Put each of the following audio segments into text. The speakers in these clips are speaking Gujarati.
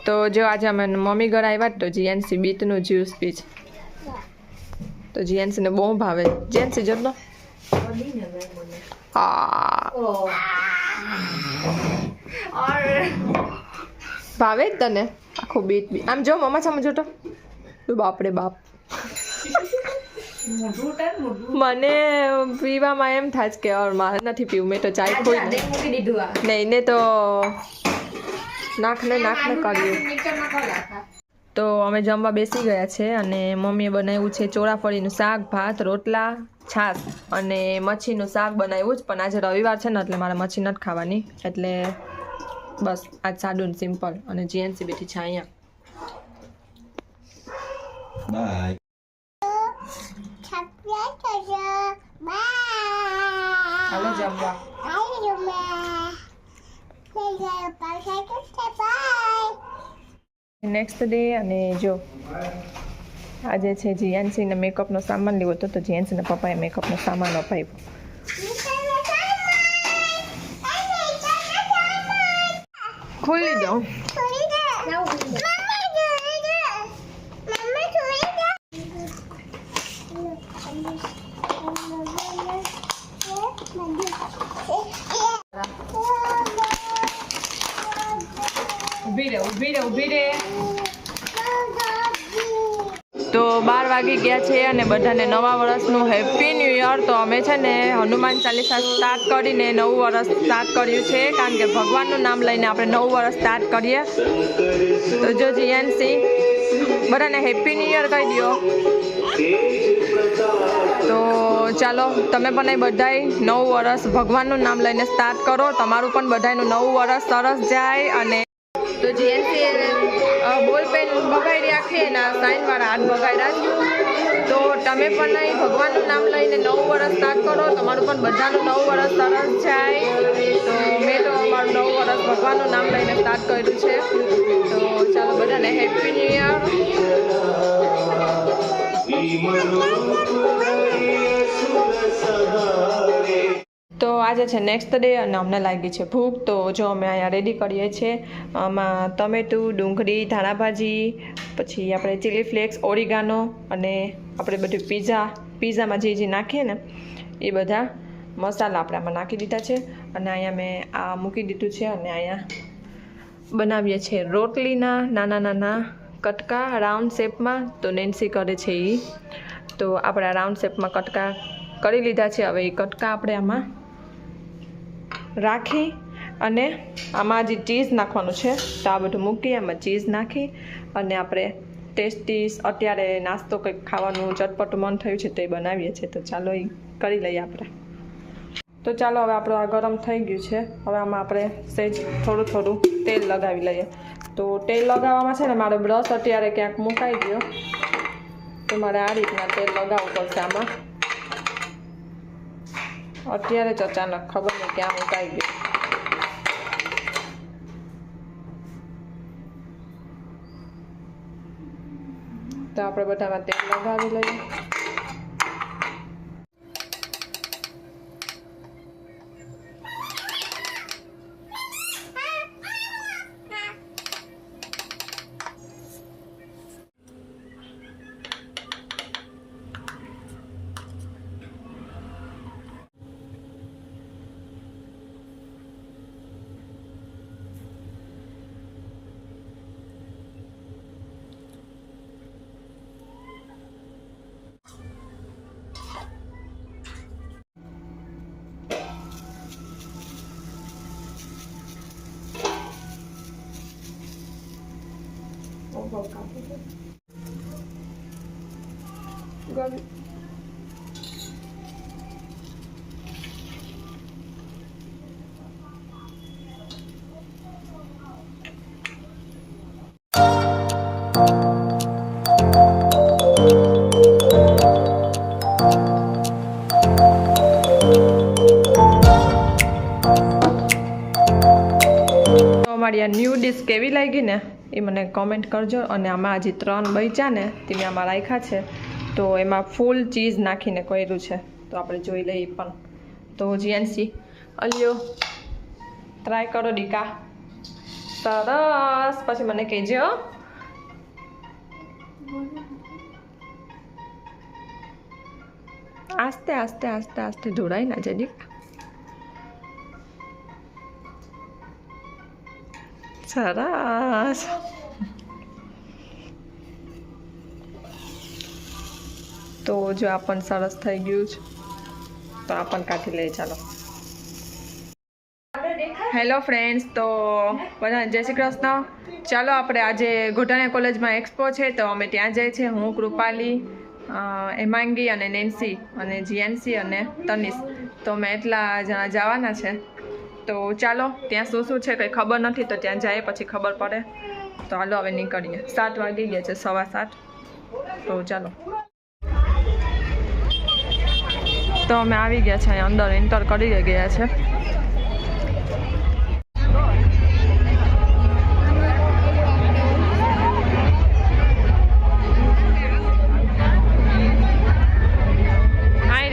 તો જો આજે અમે મમ્મી ઘરે આવ્યા તો જીએનસી બીટનું જ્યુસ પી છે તો જીએનસીને બહુ ભાવે જીએનસી જોતો ભાવે જ તને આખું બીટ બી આમ જો મમ્મા સામે જોતો બાપરે બાપ મને પીવામાં એમ થાય કે મારે નથી પીવું મેં તો ચાય કોઈ નહીં ને તો નાખને કર્યું તો અમે જમવા બેસી ગયા છે અને મમ્મીએ બનાવ્યું છે ચોળાફળીનું શાક ભાત રોટલા છાશ અને મચ્છીનું શાક બનાવ્યું જ પણ આજે રવિવાર છે ને એટલે મારે મચ્છી નથી ખાવાની એટલે બસ આજ સાદું સિમ્પલ અને જીએનસી બેઠી છે અહીંયા બાય હાલો જમવા નેક્સ્ટ ડે અને જો આજે છે જીએનસીને મેકઅપનો સામાન લેવો હતો તો જીએનસીના પપ્પાએ મેકઅપનો સામાન અપાવ્યો ખોલી દો ઊભી રે તો 12 વાગી ગયા છે અને બધાને નવા વર્ષનું હેપી ન્યૂ યર તો અમે છે ને હનુમાન ચાલીસા સ્ટાર્ટ કરીને નવું વર્ષ સ્ટાર્ટ કર્યું છે કારણ કે ભગવાનનું નામ લઈને આપણે નવું વર્ષ સ્ટાર્ટ કરીએ તો જો જીએનસી બધાને હેપી ન્યૂ યર કહી દો તો ચાલો તમે પણ એ બધાય નવું વર્ષ ભગવાનનું નામ લઈને સ્ટાર્ટ કરો તમારું પણ બધાનું નવું વર્ષ સરસ જાય અને તો જીએનસી બોલ પેન બગાડી રાખીએ ને સાઈનવાળા હાથ બગાડ્યા તો તમે પણ અહીં ભગવાનનું નામ લઈને નવું વર્ષ સ્ટાર્ટ કરો તમારું પણ બધાનું નવું વર્ષ સરસ જાય તો મેં તો અમારું નવું વર્ષ ભગવાનનું નામ લઈને સ્ટાર્ટ કર્યું છે તો ચાલો બધાને હેપી ન્યૂ યર તો આજે છે નેક્સ્ટ ડે અને અમને લાગી છે ભૂખ તો જો અમે અહીંયા રેડી કરીએ છીએ આમાં ટમેટું ડુંગળી ધાણાભાજી પછી આપણે ચીલી ફ્લેક્સ ઓરિગાનો અને આપણે બધું પીઝામાં જે નાખીએ ને એ બધા મસાલા આપણે આમાં નાખી દીધા છે અને અહીંયા મેં આ મૂકી દીધું છે અને અહીંયા બનાવીએ છીએ રોટલીના નાના કટકા રાઉન્ડ શેપમાં તો નેન્સી કરે છે એ તો આપણે આ રાઉન્ડ શેપમાં કટકા કરી લીધા છે હવે એ કટકા આપણે આમાં રાખી અને આમાં જે ચીઝ નાખવાનું છે તો આ બધું મૂકી આમાં ચીઝ નાખી અને આપણે ટેસ્ટી અત્યારે નાસ્તો કંઈક ખાવાનું ચટપટું મન થયું છે તો એ બનાવીએ છીએ તો ચાલો એ કરી લઈએ આપણે તો ચાલો હવે આપણું આ ગરમ થઈ ગયું છે હવે આમાં આપણે સહેજ થોડું તેલ લગાવી લઈએ તો તેલ લગાવવામાં છે ને મારો બ્રશ અત્યારે ક્યાંક મુકાઈ ગયો તો મારે આ રીતના તેલ લગાવવું પડશે આમાં અત્યારે જ અચાનક ખબર નહીં ક્યાં મુકાઈ ગયું તો આપણે બધામાં તેલ લગાવી લઈએ અમારી આ ન્યૂ ડિશ કેવી લાગી ને એ મને કમેન્ટ કરજો અને આમાં હજી 3 બચ્યા ને તે મેં આમાં રાખ્યા છે તો એમાં ફૂલ ચીઝ નાખીને કર્યું છે તો આપણે જોઈ લઈએ પણ તો જીએનસી અલ્યો ટ્રાય કરો દીકા સરસ. પછી મને કહેજો. આસ્તે આસ્તે આસ્તે આસ્તે ઢોળાય ના જડી. સરસ. તો જો આ પણ સરસ થઈ ગયું છે, તો આ પણ કાઢી લઈએ. ચાલો. હેલો ફ્રેન્ડ્સ, તો બધાને જય શ્રી કૃષ્ણ. ચાલો આપણે આજે ઘોટાણા કોલેજમાં એક્સપો છે, તો અમે ત્યાં જઈએ છીએ. હું, કૃપાલી, હેમાંગી અને નેન્સી અને જીએનસી અને તનિષ, તો અમે એટલા જણા જવાના છે. તો ચાલો, ત્યાં શું શું છે કંઈ ખબર નથી, તો ત્યાં જઈએ પછી ખબર પડે. તો હાલો હવે નીકળીએ. 7 વાગી ગયા છે, 7:15. તો ચાલો. તો અમે આવી ગયા છે, અંદર એન્ટર કરી ગયા છે.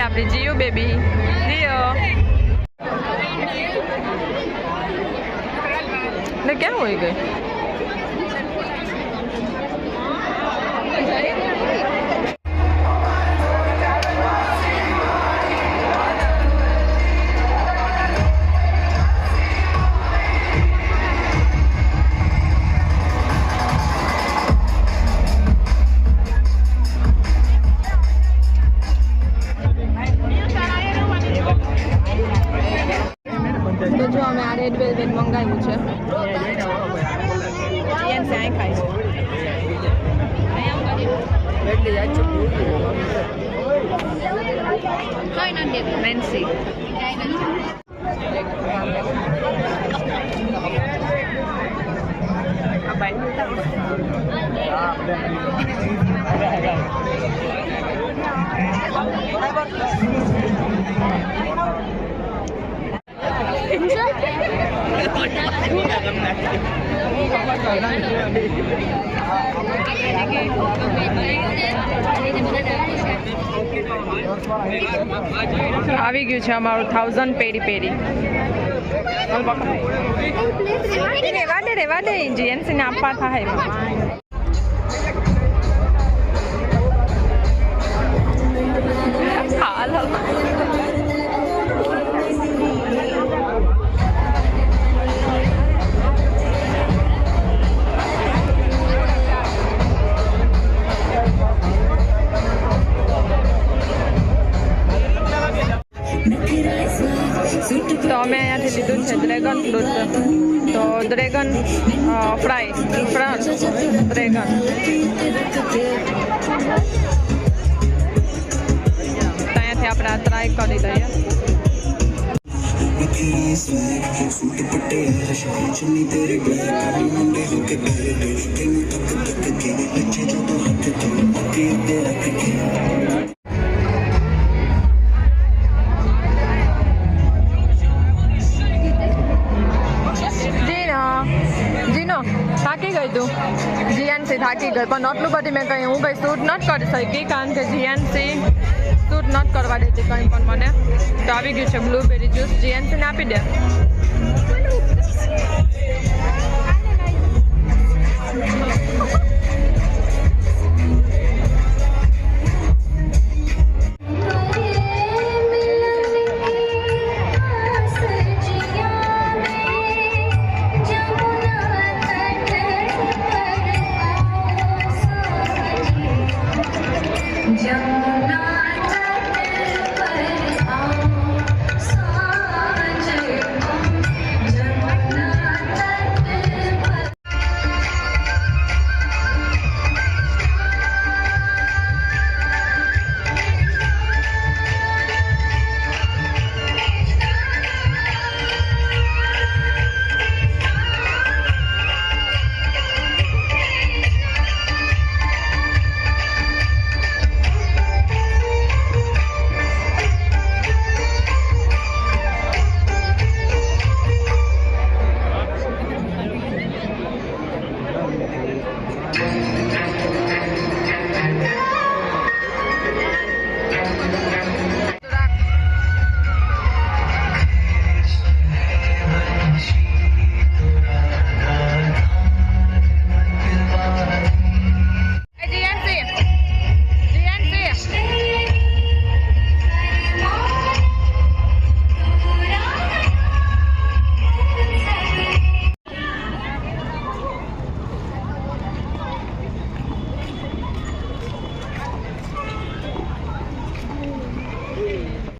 આપણી જીયુ બેબી જીયો ને ક્યાં હોય ગઈ? તો જો અમે આ રેડ વેલ્વેટ મંગાવ્યું છે. જીએનસી અહીં ખાય છે. નેન્સી આવી ગયું છે અમારું 1000 પેરી પેરી. રેવા દે જીએનસી ને આપવા થાય. તો અમે અહીંયાથી લીધું છે ડ્રેગન ફ્રૂટ. તો ડ્રેગન ફ્રાય ફ્રાન્સ ડ્રેગન. ત્યાંથી આપણે આ ટ્રાય કરી લઈએ. થાકી ગઈ તું જીએનસી થાકી ગઈ, પણ આટલું બધી મેં કંઈ હું કંઈ શૂટ નથી કરી શકી, કારણ કે જીએનસી શૂટ નથી કરવા દેતી કંઈ પણ મને. તો આવી ગયું છે બ્લુબેરી જ્યુસ. જીએનસીને આપી દે.